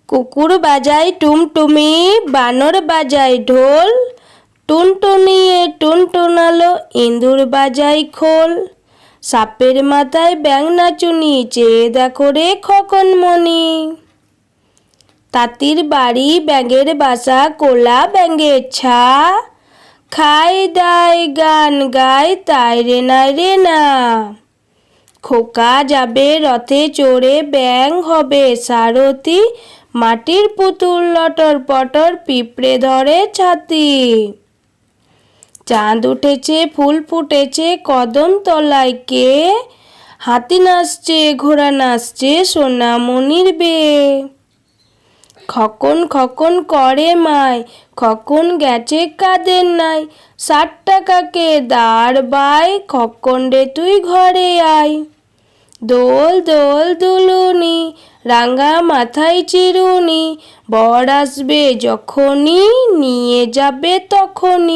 কুকুর বাজায় টুমটুমি, বানর বাজায় ঢোল, টুনটুনিয়ে টুনটুনালো, ইঁদুর বাজায় খোল। সাপের মাথায় ব্যাঙ নাচুনি, চেয়ে দেখো রে খোকনমণি। তাঁতির বাড়ি ব্যাঙের বাসা, কোলা ব্যাঙের ছা, খায় দায় গান গায় তাই রে নাই রে না। খোকা যাবে রথে চড়ে, ব্যাঙ হবে সারথি, মাটির পুতুল লটর পটর, পিঁপড়ে ধরে ছাতি। চাঁদ উঠেছে ফুল ফুটেছে, কদম তলায় কে, হাতি নাচছে ঘোড়া নাচছে, সোনামণির বিয়ে। খকন খকন করে মায়, খকন গেছে কাদের নাই, 60 টাকাকে দাঁড় বাই, খকন রে তুই ঘরে আয়। দোল দোল দুলুনি, রাঙা মাথায় চিরুনি, বর আসবে যখনই, নিয়ে যাবে তখনই।